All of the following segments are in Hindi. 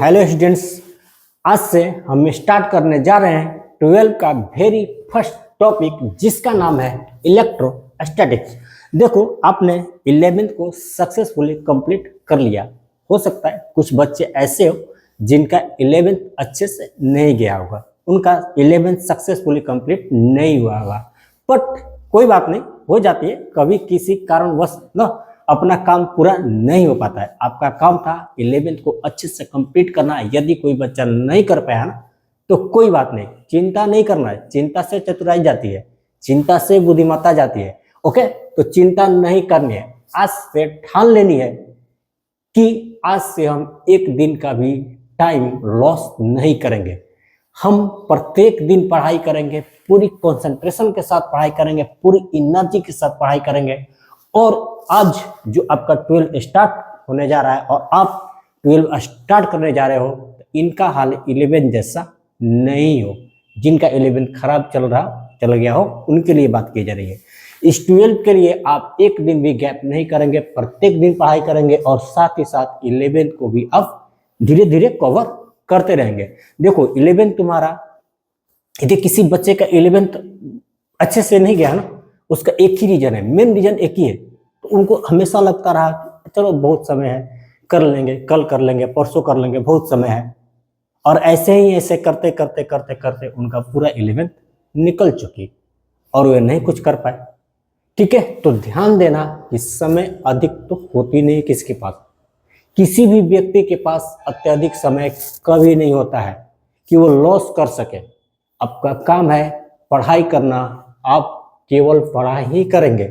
हेलो स्टूडेंट्स, आज से हम स्टार्ट करने जा रहे हैं 12 का वेरी फर्स्ट टॉपिक जिसका नाम है इलेक्ट्रोस्टैटिक्स। देखो, आपने 11th को सक्सेसफुली कंप्लीट कर लिया। हो सकता है कुछ बच्चे ऐसे हो जिनका 11th अच्छे से नहीं गया होगा, उनका 11th सक्सेसफुली कंप्लीट नहीं हुआ होगा, बट कोई बात नहीं, हो जाती है कभी किसी कारणवश ना अपना काम पूरा नहीं हो पाता है। आपका काम था 11th को अच्छे से कंप्लीट करना। यदि कोई बच्चा नहीं कर पाया ना तो कोई बात नहीं, चिंता नहीं करना है। चिंता से चतुराई जाती है, चिंता से बुद्धिमत्ता जाती है। ओके, तो चिंता नहीं करनी है। आज से ठान लेनी है कि आज से हम एक दिन का भी टाइम लॉस नहीं करेंगे। हम प्रत्येक दिन पढ़ाई करेंगे, पूरी कंसंट्रेशन के साथ पढ़ाई करेंगे, पूरी एनर्जी के साथ पढ़ाई करेंगे। और आज जो आपका 12 स्टार्ट होने जा रहा है और आप 12 स्टार्ट करने जा रहे हो, तो इनका हाल 11 जैसा नहीं हो। जिनका 11 खराब चल गया हो, उनके लिए बात की जा रही है। इस 12 के लिए आप एक दिन भी गैप नहीं करेंगे, प्रत्येक दिन पढ़ाई करेंगे और साथ ही साथ 11 को भी आप धीरे धीरे कवर करते रहेंगे। देखो, 11 तुम्हारा, यदि किसी बच्चे का 11th अच्छे से नहीं गया ना, उसका एक ही रीजन है, मेन रीजन एक ही है। तो उनको हमेशा लगता रहा कि चलो बहुत समय है, कर लेंगे, कल कर लेंगे, परसों कर लेंगे, बहुत समय है। और ऐसे करते करते करते करते उनका पूरा 11th निकल चुकी और वे नहीं कुछ कर पाए। ठीक है, तो ध्यान देना कि समय अधिक तो होती नहीं किसके पास। किसी भी व्यक्ति के पास अत्यधिक समय कभी नहीं होता है कि वो लॉस कर सके। आपका काम है पढ़ाई करना, आप केवल पढ़ाई ही करेंगे,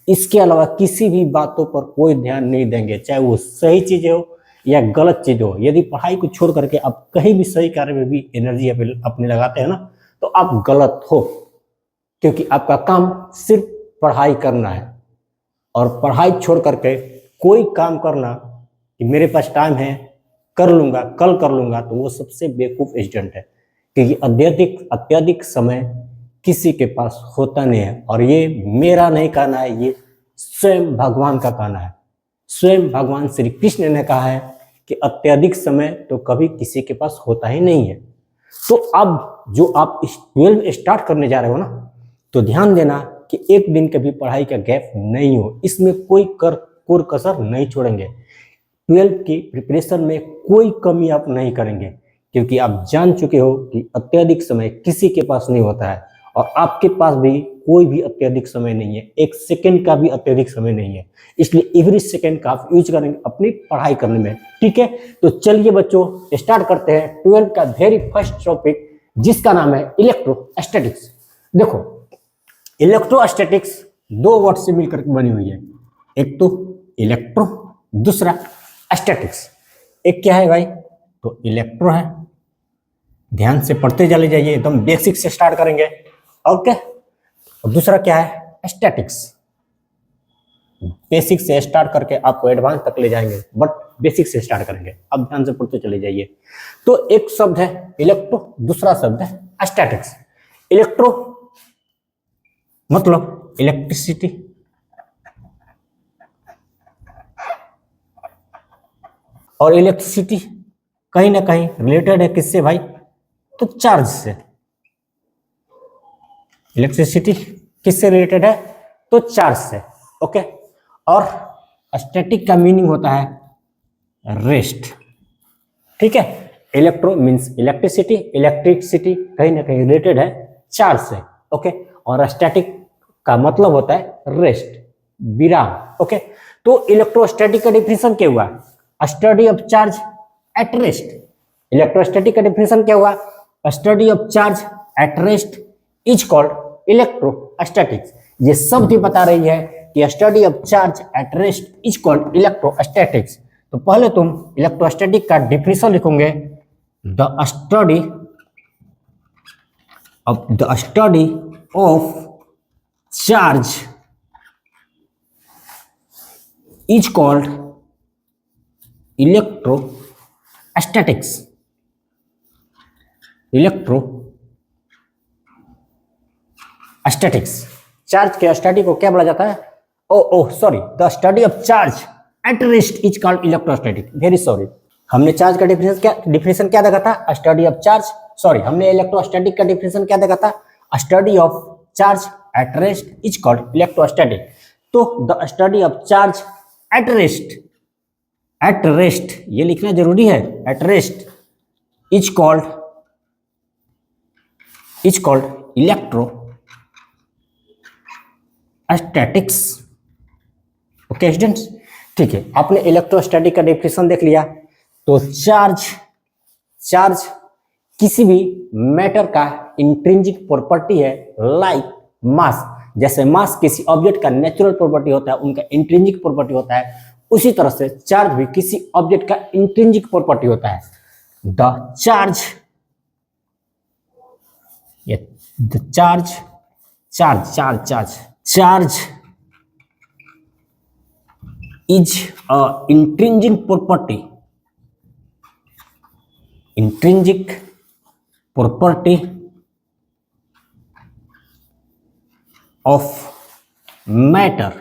इसके अलावा किसी भी बातों पर कोई ध्यान नहीं देंगे, चाहे वो सही चीज हो या गलत चीज हो। यदि पढ़ाई को छोड़ करके आप कहीं भी सही कार्य में भी एनर्जी अपनी लगाते हैं ना, तो आप गलत हो, क्योंकि आपका काम सिर्फ पढ़ाई करना है। और पढ़ाई छोड़ करके कोई काम करना कि मेरे पास टाइम है, कर लूंगा, कल कर लूंगा, तो वो सबसे बेवकूफ स्टूडेंट है, क्योंकि अत्यधिक समय किसी के पास होता नहीं है। और ये मेरा नहीं कहना है, ये स्वयं भगवान का कहना है। स्वयं भगवान श्री कृष्ण ने कहा है कि अत्यधिक समय तो कभी किसी के पास होता ही नहीं है। तो अब जो आप 12 स्टार्ट करने जा रहे हो ना, तो ध्यान देना कि एक दिन कभी पढ़ाई का गैप नहीं हो, इसमें कोई कोई कसर नहीं छोड़ेंगे। 12 की प्रिपरेशन में कोई कमी आप नहीं करेंगे, क्योंकि आप जान चुके हो कि अत्यधिक समय किसी के पास नहीं होता है और आपके पास भी कोई भी अत्यधिक समय नहीं है, एक सेकंड का भी अत्यधिक समय नहीं है। इसलिए एवरी सेकंड का आप यूज करेंगे अपनी पढ़ाई करने में। ठीक है, तो चलिए बच्चों स्टार्ट करते हैं 12 का वेरी फर्स्ट टॉपिक जिसका नाम है इलेक्ट्रोस्टैटिक्स। देखो, इलेक्ट्रोस्टैटिक्स दो वर्ड से मिलकर बनी हुई है, एक तो इलेक्ट्रो, दूसरा स्टैटिक्स। एक क्या है भाई, तो इलेक्ट्रो है, ध्यान से पढ़ते चले जाइए, एकदम बेसिक से स्टार्ट करेंगे। ओके, और दूसरा क्या है, स्टैटिक्स। बेसिक से स्टार्ट करके आपको एडवांस तक ले जाएंगे, बट बेसिक से स्टार्ट करेंगे। अब ध्यान से पढ़ते चले जाइए। तो एक शब्द है इलेक्ट्रो, दूसरा शब्द है स्टैटिक्स। इलेक्ट्रो मतलब इलेक्ट्रिसिटी, और इलेक्ट्रिसिटी कहीं ना कहीं रिलेटेड है किससे भाई, तो चार्ज से। इलेक्ट्रिसिटी किससे रिलेटेड है, तो चार्ज से। ओके, और स्टैटिक का मीनिंग होता है रेस्ट। ठीक है, इलेक्ट्रो मींस इलेक्ट्रिसिटी, इलेक्ट्रिसिटी कहीं ना कहीं रिलेटेड है चार्ज से। ओके, और स्टैटिक का मतलब होता है रेस्ट, विराम। ओके, तो इलेक्ट्रोस्टैटिक का डिफिनेशन क्या हुआ, study of charge at rest. Electrostatic का डिफिनेशन क्या हुआ, study of charge at rest is called electrostatics. ये शब्द ही बता रही है कि study of charge at rest is called electrostatics. तो पहले तुम इलेक्ट्रोस्टैटिक का डिफिनेशन लिखोगे, the study of charge is called electrostatics. Electrostatics, charge के स्टडी को क्या बोला जाता है, the study of charge at rest is called electrostatic. Very sorry, हमने चार्ज का डिफिनेशन क्या देखा था? स्टडी ऑफ चार्ज, सॉरी हमने इलेक्ट्रोस्टैटिक का डिफिनेशन क्या देखा था? Study of charge at rest is called electrostatic. तो the study of charge at rest ये लिखना जरूरी है, at rest is called electrostatics. Okay students, ठीक है, आपने इलेक्ट्रोस्टैटिक का डेफिनेशन देख लिया। तो चार्ज किसी भी मैटर का इंट्रिंसिक प्रॉपर्टी है, लाइक मास। जैसे मास किसी ऑब्जेक्ट का नेचुरल प्रॉपर्टी होता है, उनका इंट्रिंसिक प्रॉपर्टी होता है, उसी तरह से चार्ज भी किसी ऑब्जेक्ट का इंट्रिंसिक प्रॉपर्टी होता है। The charge is a intrinsic property of matter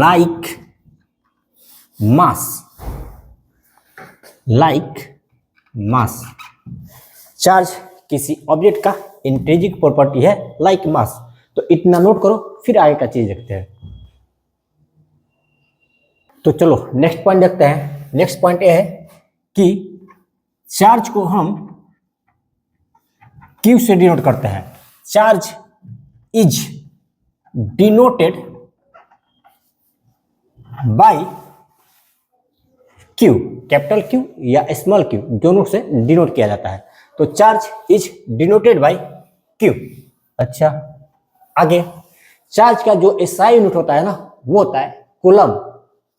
like mass। Charge किसी ऑब्जेक्ट का इंट्रिंसिक प्रॉपर्टी है लाइक मास। तो इतना नोट करो, फिर आगे का चीज देखते हैं। तो चलो नेक्स्ट पॉइंट देखते हैं। नेक्स्ट पॉइंट ये है कि चार्ज को हम क्यू से डिनोट करते हैं। Charge is denoted by Q, capital Q या स्मॉल क्यू, दोनों से डिनोट किया जाता है। तो charge is denoted by Q. अच्छा, आगे चार्ज का जो एसआई यूनिट होता है ना, वो होता है कूलम।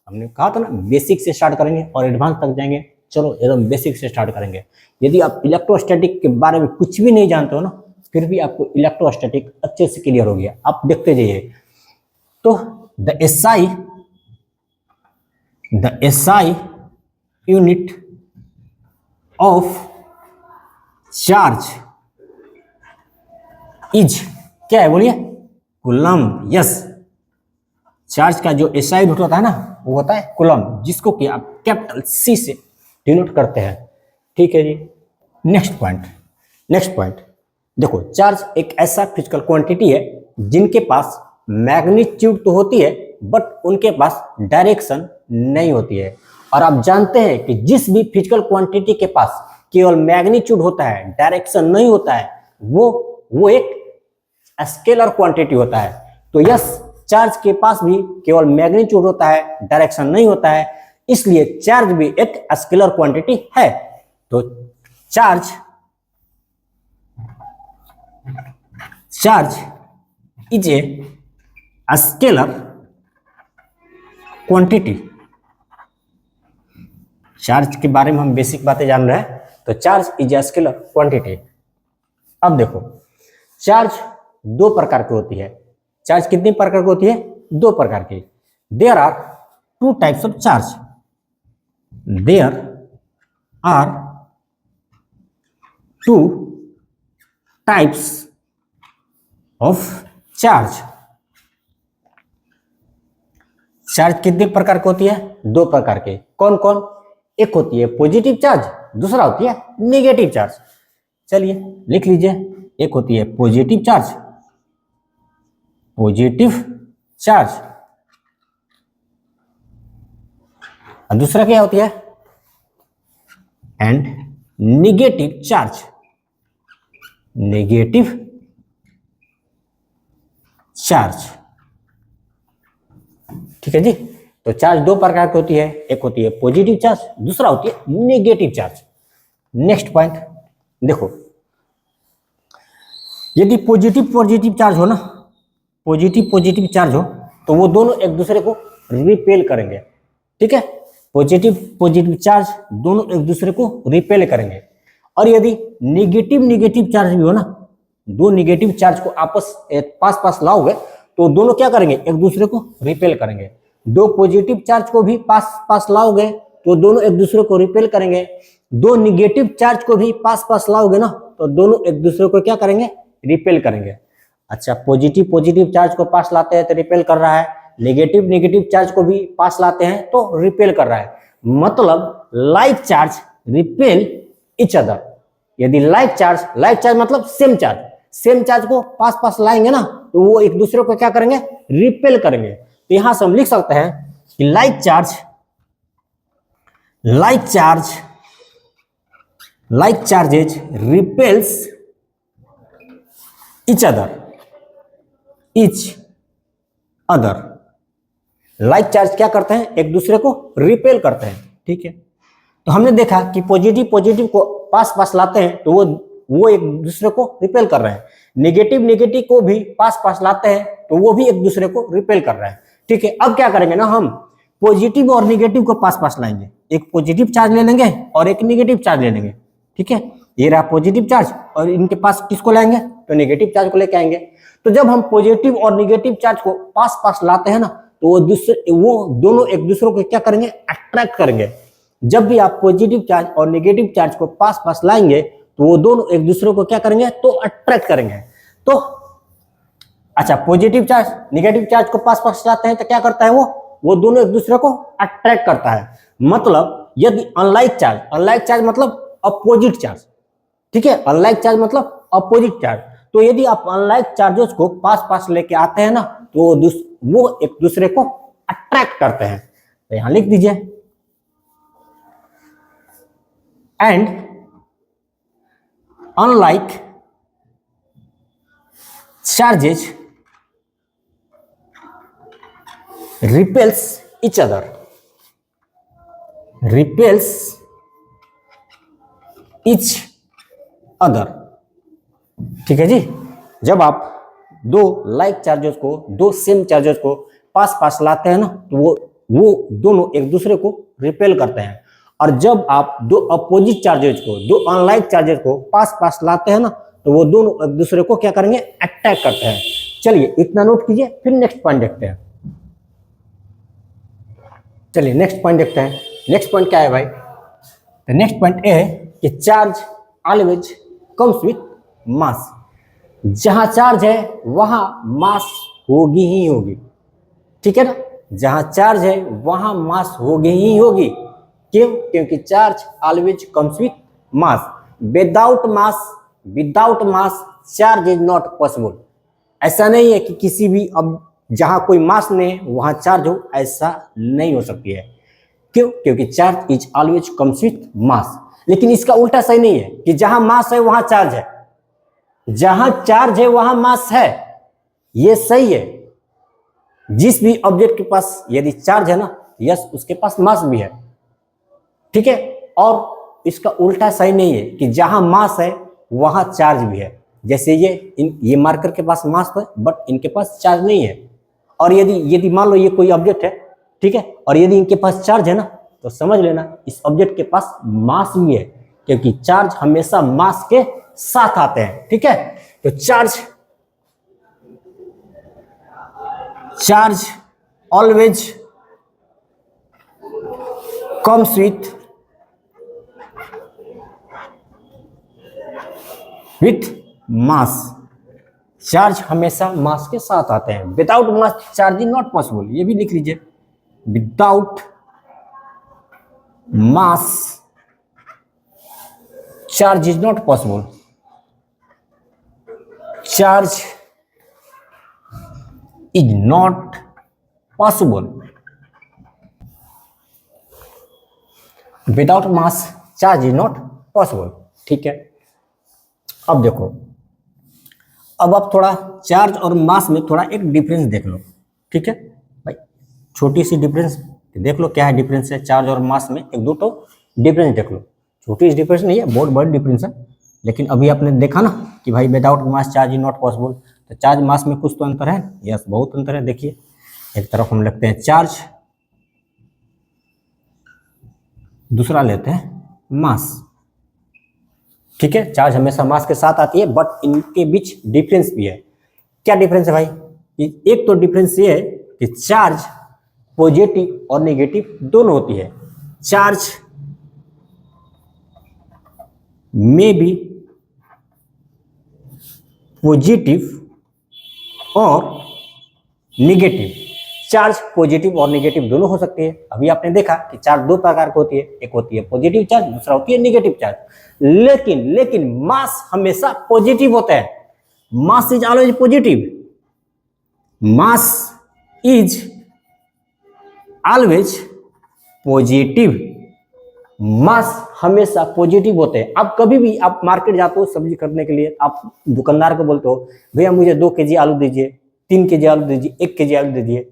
हमने कहा था ना बेसिक से स्टार्ट करेंगे और एडवांस तक जाएंगे। चलो एकदम बेसिक से स्टार्ट करेंगे। यदि आप इलेक्ट्रोस्टैटिक के बारे में कुछ भी नहीं जानते हो ना, फिर भी आपको इलेक्ट्रोस्टैटिक अच्छे से क्लियर हो गया, आप देखते जाइए। तो the SI unit of charge is क्या है बोलिए? कूलम। यस, चार्ज का जो एसआई यूनिट होता है ना, वो होता है कूलम, जिसको कि आप कैपिटल सी से डिनोट करते हैं। ठीक है जी। नेक्स्ट पॉइंट देखो, चार्ज एक ऐसा फिजिकल क्वांटिटी है जिनके पास मैग्नीट्यूड तो होती है, बट उनके पास डायरेक्शन नहीं होती है। और आप जानते हैं कि जिस भी फिजिकल क्वांटिटी के पास केवल मैग्नीट्यूड होता है, डायरेक्शन नहीं होता है, वो एक स्केलर क्वांटिटी होता है। तो यस, चार्ज के पास भी केवल मैग्नीट्यूड होता है, डायरेक्शन नहीं होता है, इसलिए चार्ज भी एक स्केलर क्वांटिटी है। तो charge is a scalar quantity. Charge के बारे में हम बेसिक बातें जान रहे हैं। तो charge is a scalar quantity. अब देखो, चार्ज दो प्रकार की होती है। चार्ज कितनी प्रकार की होती है? दो प्रकार की। There are two types of charge. There are two types of charge. Charge कितने प्रकार की होती है? दो प्रकार के। कौन कौन? एक होती है पॉजिटिव चार्ज, दूसरा होती है नेगेटिव चार्ज। चलिए लिख लीजिए। एक होती है पॉजिटिव चार्ज, और दूसरा क्या होती है? And negative charge. ठीक है जी। तो चार्ज दो प्रकार की होती है, एक होती है पॉजिटिव चार्ज, दूसरा होती है नेगेटिव चार्ज। नेक्स्ट पॉइंट देखो, यदि पॉजिटिव चार्ज हो ना, पॉजिटिव चार्ज हो, तो वो दोनों एक दूसरे को रिपेल करेंगे। ठीक है, पॉजिटिव चार्ज दोनों एक दूसरे को रिपेल करेंगे। और यदि नेगेटिव चार्ज भी हो ना, दो नेगेटिव चार्ज को आपस पास लाओगे, तो दोनों क्या करेंगे? एक दूसरे को रिपेल करेंगे। दो पॉजिटिव चार्ज को भी पास लाओगे, तो दोनों एक दूसरे को रिपेल करेंगे। दो निगेटिव चार्ज को भी पास लाओगे ना, तो दोनों एक दूसरे को क्या करेंगे? रिपेल करेंगे। अच्छा, पॉजिटिव चार्ज को पास लाते हैं तो रिपेल कर रहा है, नेगेटिव नेगेटिव चार्ज को भी पास लाते हैं तो रिपेल कर रहा है, मतलब like charge repel each other. यदि लाइक चार्ज मतलब सेम चार्ज को पास पास लाएंगे ना तो वो एक दूसरे को क्या करेंगे, रिपेल करेंगे। तो यहां से हम लिख सकते हैं कि like charges repels each other. Like charge क्या करते हैं, एक दूसरे को रिपेल करते हैं, ठीक है। तो हमने देखा कि पॉजिटिव को पास पास लाते हैं तो वो एक दूसरे को रिपेल कर रहे हैं, नेगेटिव को भी पास पास लाते हैं तो वो भी एक दूसरे को रिपेल कर रहे हैं, ठीक है। अब क्या करेंगे ना, हम पॉजिटिव और नेगेटिव को पास पास लाएंगे, एक पॉजिटिव चार्ज ले लेंगे और एक नेगेटिव चार्ज ले लेंगे, ठीक है। ये रहा पॉजिटिव चार्ज और इनके पास किसको लाएंगे, तो नेगेटिव चार्ज को लेके आएंगे। तो जब हम पॉजिटिव और नेगेटिव चार्ज को पास पास लाते हैं ना तो वो दोनों एक दूसरे को क्या करेंगे, अट्रैक्ट करेंगे। जब भी आप पॉजिटिव चार्ज और नेगेटिव चार्ज को पास पास लाएंगे तो वो दोनों एक दूसरे को क्या करेंगे, तो अट्रैक्ट करेंगे। तो अच्छा, पॉजिटिव चार्ज नेगेटिव चार्ज को पास पास लाते हैं तो क्या करता है, वो दोनों एक दूसरे को अट्रैक्ट करता है। मतलब यदि अनलाइक चार्ज मतलब अपोजिट चार्ज, ठीक है, अनलाइक चार्ज मतलब अपोजिट चार्ज। तो यदि आप अनलाइक चार्जेस को पास पास लेके आते हैं ना तो वो एक दूसरे को अट्रैक्ट करते हैं। तो यहां लिख दीजिए, and unlike charges repels each other, ठीक है जी। जब आप दो लाइक चार्जेस को, दो सेम चार्जेस को पास पास लाते हैं ना तो वो दोनों एक दूसरे को रिपेल करते हैं। और जब आप दो अपोजिट चार्जेस को, दो अनलाइक चार्जेस को पास पास लाते हैं ना तो वो दोनों एक दूसरे को क्या करेंगे, अटैक करते हैं। चलिए इतना नोट कीजिए, फिर नेक्स्ट पॉइंट देखते हैं। चलिए नेक्स्ट पॉइंट देखते हैं। नेक्स्ट पॉइंट क्या है भाई, तो नेक्स्ट पॉइंट ये है कि charge always comes with mass. जहां चार्ज है वहां मास होगी ही होगी, ठीक है ना। जहां चार्ज है वहां मास होगी ही होगी। क्यों? क्योंकि charge always comes with mass. Without mass charge is not possible. ऐसा नहीं है कि किसी भी, अब जहां कोई मास नहीं वहां चार्ज हो, ऐसा नहीं हो सकती है। क्यों? क्योंकि charge is always comes with mass. लेकिन इसका उल्टा सही नहीं है कि जहां मास है वहां चार्ज है, जहां चार्ज है वहां मास है, ये सही है। जिस भी ऑब्जेक्ट के पास यदि चार्ज है ना, यस उसके पास मास भी है, ठीक है। और इसका उल्टा सही नहीं है कि जहां मास है वहां चार्ज भी है। जैसे ये मार्कर के पास मास है बट इनके पास चार्ज नहीं है। और यदि मान लो ये कोई ऑब्जेक्ट है, ठीक है, और यदि इनके पास चार्ज है ना तो समझ लेना इस ऑब्जेक्ट के पास मास भी है, क्योंकि चार्ज हमेशा मास के साथ आते हैं, ठीक है। तो charge always comes with mass. Charge हमेशा मास के साथ आते हैं। Without mass charge is not possible, ये भी लिख लीजिए, without mass charge is not possible. Charge is not possible. Without mass charge is not possible, ठीक है। अब देखो, अब आप थोड़ा चार्ज और मास में थोड़ा एक डिफरेंस देख लो, ठीक है भाई। छोटी सी डिफरेंस देख लो, क्या है डिफरेंस है चार्ज और मास में, एक दो तो डिफरेंस देख लो। छोटी सी डिफरेंस नहीं है, बहुत बड़ी डिफरेंस है। लेकिन अभी आपने देखा ना कि भाई without mass charge is not possible, तो चार्ज मास में कुछ तो अंतर है, यस बहुत अंतर है। देखिए एक तरफ हम लिखते हैं चार्ज, दूसरा लेते हैं मास, ठीक है। चार्ज हमेशा मास के साथ आती है बट इनके बीच डिफरेंस भी है। क्या डिफरेंस है भाई? एक तो डिफरेंस ये है कि चार्ज पॉजिटिव और नेगेटिव दोनों होती है। चार्ज में भी पॉजिटिव और नेगेटिव, चार्ज पॉजिटिव और नेगेटिव दोनों हो सकती है। अभी आपने देखा कि चार्ज दो प्रकार की होती है, एक होती है पॉजिटिव चार्ज, दूसरा होती है नेगेटिव चार्ज। लेकिन मास हमेशा पॉजिटिव होता है। Mass is always positive, mass is always positive, mass हमेशा पॉजिटिव होते हैं। आप कभी भी आप मार्केट जाते हो सब्जी खरीदने के लिए, आप दुकानदार को बोलते हो भैया मुझे 2 केजी आलू दीजिए, 3 केजी आलू दीजिए, 1 केजी आलू दीजिए,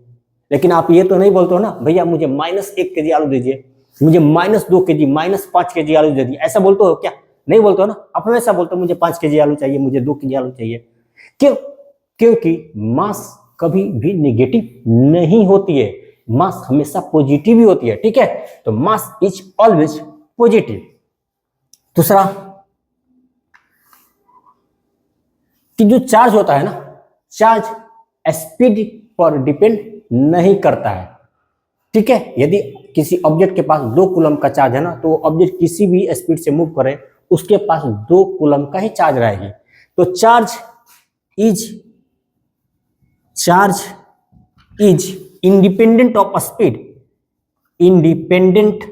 लेकिन आप ये तो नहीं बोलते हो ना भैया मुझे -1 केजी आलू दीजिए, मुझे -2 केजी, -5 केजी आलू दे दीजिए, ऐसा बोलते हो क्या? नहीं बोलते हो ना। आप हमेशा बोलते हो मुझे 5 केजी आलू चाहिए, मुझे 2 केजी आलू चाहिए। क्यों? क्योंकि मास कभी भी नेगेटिव नहीं होती है, मास हमेशा पॉजिटिव ही होती है। ठीक है, तो मास इज ऑलवेज पॉजिटिव। दूसरा कि जो चार्ज होता है ना, चार्ज स्पीड पर डिपेंड नहीं करता है। ठीक है, यदि किसी ऑब्जेक्ट के पास 2 कूलम का चार्ज है ना, तो ऑब्जेक्ट किसी भी स्पीड से मूव करे उसके पास 2 कूलम का ही चार्ज रहेगी। तो charge is independent of speed, independent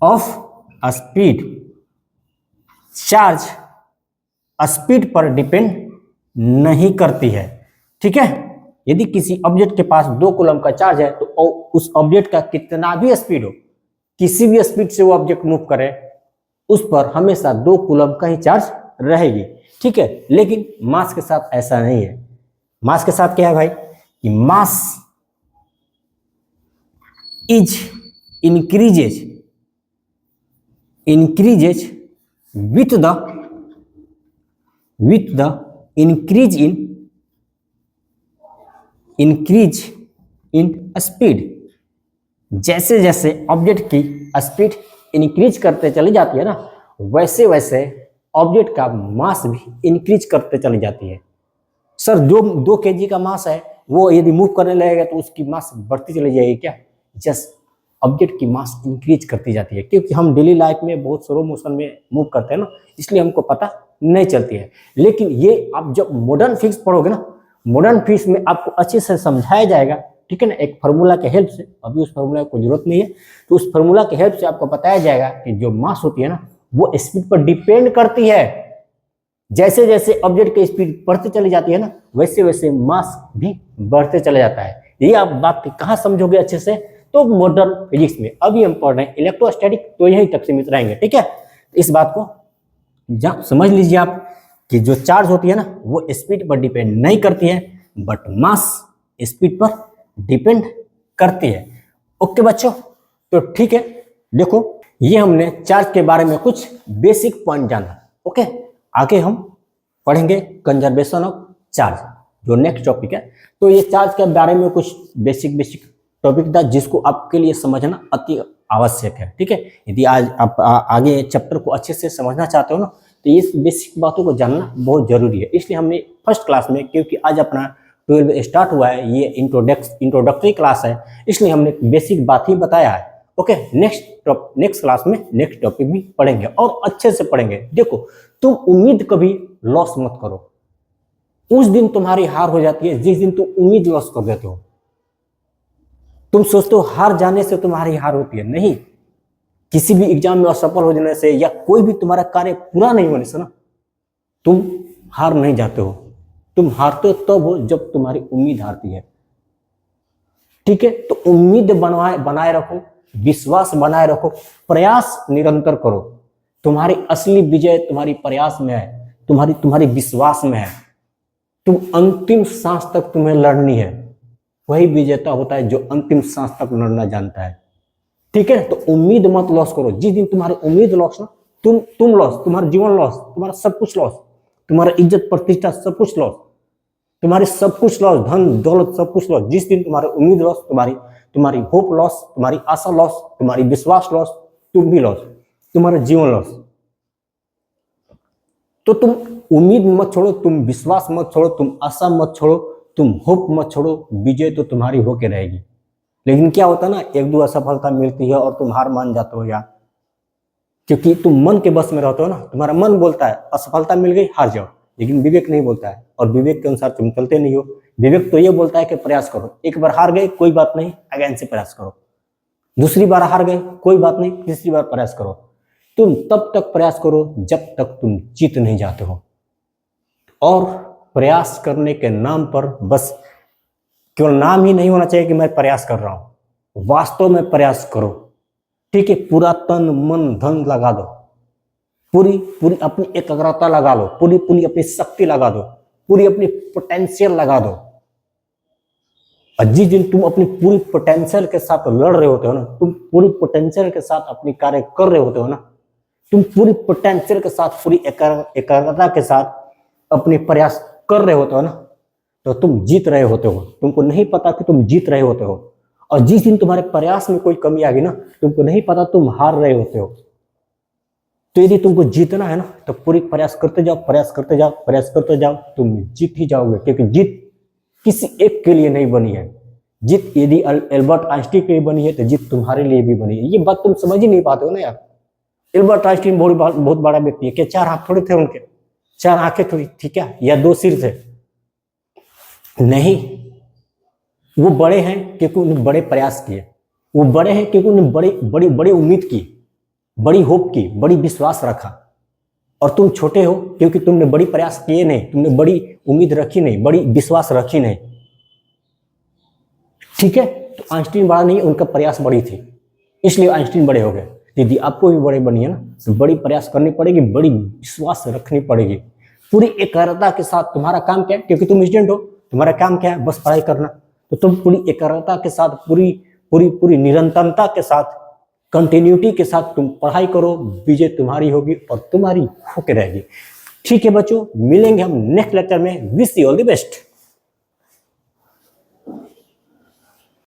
of speed. Charge speed पर डिपेंड नहीं करती है। ठीक है, यदि किसी ऑब्जेक्ट के पास 2 कूलम का चार्ज है तो उस ऑब्जेक्ट का कितना भी स्पीड हो, किसी भी स्पीड से वो ऑब्जेक्ट मूव करे, उस पर हमेशा 2 कूलम का ही चार्ज रहेगी। ठीक है, लेकिन मास के साथ ऐसा नहीं है। मास के साथ क्या है भाई कि mass is increases with the increase in speed. जैसे जैसे ऑब्जेक्ट की स्पीड इंक्रीज करते चली जाती है ना, वैसे वैसे ऑब्जेक्ट का मास भी इंक्रीज करते चली जाती है। सर 2 केजी का मास है, वो यदि मूव करने लगेगा तो उसकी मास बढ़ती चली जाएगी क्या? जस्ट ऑब्जेक्ट की मास इंक्रीज करती जाती है, क्योंकि हम डेली लाइफ में बहुत स्लो मोशन में मूव करते हैं ना, इसलिए हमको पता नहीं चलती है। लेकिन ये आप जब मॉडर्न फिजिक्स पढ़ोगे ना, मॉडर्न फिजिक्स में आपको अच्छे से समझाया जाएगा। ठीक है ना, एक फार्मूला के हेल्प से, अभी उस फार्मूला की जरूरत नहीं है, तो उस फार्मूला के हेल्प से आपको बताया जाएगा कि जो मास होती है ना, वो स्पीड पर डिपेंड करती है। जैसे जैसे ऑब्जेक्ट की स्पीड बढ़ती चली जाती है ना, वैसे वैसे मास भी बढ़ते चले जाता है। ये आप बात कहाँ समझोगे अच्छे से? तो मॉडर्न फिजिक्स में। अभी हम पढ़ रहे हैं इलेक्ट्रोस्टैटिक, तो यहीं तक सीमित रहेंगे। ठीक है, इस बात को समझ लीजिए आप कि जो चार्ज होती है ना, वो स्पीड पर डिपेंड नहीं करती है, बट मास स्पीड पर डिपेंड करती है। ओके बच्चों, तो ठीक है, देखो ये हमने चार्ज के बारे में कुछ बेसिक पॉइंट जाना। ओके, आगे हम पढ़ेंगे कंजर्वेशन ऑफ चार्ज, जो नेक्स्ट टॉपिक है। तो ये चार्ज के बारे में कुछ बेसिक टॉपिक था जिसको आपके लिए समझना अति आवश्यक है। ठीक है, यदि आज आप आगे चैप्टर को अच्छे से समझना चाहते हो ना, तो ये बेसिक बातों को जानना बहुत जरूरी है। इसलिए हमने फर्स्ट क्लास में, क्योंकि आज अपना 12 स्टार्ट हुआ है, ये इंट्रोडक्टरी क्लास है, इसलिए हमने बेसिक बात ही बताया है। ओके, नेक्स्ट क्लास में नेक्स्ट टॉपिक भी पढ़ेंगे और अच्छे से पढ़ेंगे। देखो, तुम उम्मीद कभी लॉस मत करो। उस दिन तुम्हारी हार हो जाती है जिस दिन तुम उम्मीद लॉस कर देते हो। तुम सोचते हो हार जाने से तुम्हारी हार होती है, नहीं। किसी भी एग्जाम में असफल हो जाने से या कोई भी तुम्हारा कार्य पूरा नहीं होने से ना, तुम हार नहीं जाते हो। तुम हारते हो तब हो जब तुम्हारी उम्मीद हारती है। ठीक है, तो उम्मीद बनाए रखो, विश्वास बनाए रखो, प्रयास निरंतर करो। तुम्हारी असली विजय तुम्हारी प्रयास में है, तुम्हारी विश्वास में है। तुम अंतिम सांस तक तुम्हें लड़नी है। वही विजेता होता है जो अंतिम सांस तक लड़ना जानता है। ठीक है, तो उम्मीद मत लॉस करो। जिस दिन तुम्हारी उम्मीद लॉस ना, तुम लॉस, तुम्हारा जीवन लॉस, तुम्हारा सब कुछ लॉस, तुम्हारा इज्जत प्रतिष्ठा सब कुछ लॉस, तुम्हारे सब कुछ लॉस, धन दौलत सब कुछ लॉस। जिस दिन तुम्हारी उम्मीद लॉस, तुम्हारी होप लॉस, तुम्हारी आशा लॉस, तुम्हारी विश्वास लॉस, तुम भी लॉस, तुम्हारा जीवन लॉस। तो तुम उम्मीद मत छोड़ो, तुम विश्वास मत छोड़ो, तुम आशा मत छोड़ो, तुम होप मत छोड़ो। विजय तो तुम्हारी होके रहेगी। लेकिन क्या होता है ना, एक दो असफलता मिलती है और तुम हार मान जाते हो यार, क्योंकि तुम मन के बस में रहते हो ना। तुम्हारा मन बोलता है असफलता मिल गई, हार जाओ, लेकिन विवेक नहीं बोलता है, और विवेक के अनुसार तुम चलते नहीं हो। विवेक तो ये बोलता है कि प्रयास करो, एक बार हार गए कोई बात नहीं, अगेन से प्रयास करो, दूसरी बार हार गए कोई बात नहीं, तीसरी बार प्रयास करो। तुम तब तक प्रयास करो जब तक तुम जीत नहीं जाते हो। और प्रयास करने के नाम पर बस केवल नाम ही नहीं होना चाहिए कि मैं प्रयास कर रहा हूं, वास्तव में प्रयास करो। ठीक है, पूरा तन मन धन लगा दो, पूरी पूरी अपनी एकाग्रता लगा लो, पूरी पूरी अपनी शक्ति लगा दो, पूरी अपनी पोटेंशियल लगा दो। और जिस दिन तुम अपनी पूरी पोटेंशियल के साथ लड़ रहे होते हो ना, तुम पूरी पोटेंशियल के साथ अपनी कार्य कर रहे होते हो ना, तुम पूरी पोटेंशियल के साथ पूरी एकाग्रता के साथ अपने प्रयास कर रहे होते हो ना, तो तुम जीत रहे होते हो। तुमको नहीं पता कि तुम जीत रहे होते हो। और जिस दिन तुम्हारे प्रयास में कोई कमी आ गई ना, तुमको नहीं पता तुम हार रहे होते हो। तो यदि तुमको जीतना है ना, तो पूरी प्रयास करते जाओ, प्रयास करते जाओ, प्रयास करते जाओ, तुम जीत ही जाओगे। क्योंकि जीत किसी एक के लिए नहीं बनी है। जीत यदि एल्बर्ट आइंस्टीन के लिए बनी है, तो जीत तुम्हारे लिए भी बनी है। ये बात तुम समझ ही नहीं पाते हो ना यार। एल्बर्ट आइंस्टीन बहुत बड़ा व्यक्ति है, क्या 4 हाथ थोड़े थे उनके, 4 आंखें थोड़ी थी क्या, या 2 सिर थे? नहीं, वो बड़े हैं क्योंकि उन्होंने बड़े प्रयास किए। वो बड़े हैं क्योंकि उन्होंने बड़ी बड़ी बड़ी उम्मीद की, बड़ी होप की, बड़ी विश्वास रखा। और तुम छोटे हो क्योंकि तुमने बड़ी प्रयास किए नहीं, तुमने बड़ी उम्मीद रखी नहीं, बड़ी विश्वास रखी नहीं। ठीक है, तो आइंस्टीन बड़ा नहीं, उनका प्रयास बड़ी थी, इसलिए आइंस्टीन बड़े हो गए। यदि आपको भी बड़े बनी है ना, तो बड़ी प्रयास करनी पड़ेगी, बड़ी विश्वास रखनी पड़ेगी, पूरी एकाग्रता के साथ। तुम्हारा काम क्या है? क्योंकि तुम स्टूडेंट हो, तुम्हारा काम क्या है? बस पढ़ाई करना। तो तुम पूरी एकाग्रता के साथ, पूरी पूरी पूरी निरंतरता के साथ, कंटिन्यूटी के साथ तुम पढ़ाई करो, विजय तुम्हारी होगी और तुम्हारी होके रहेगी। ठीक है बच्चों, मिलेंगे हम नेक्स्ट लेक्चर में। Wish you all the best.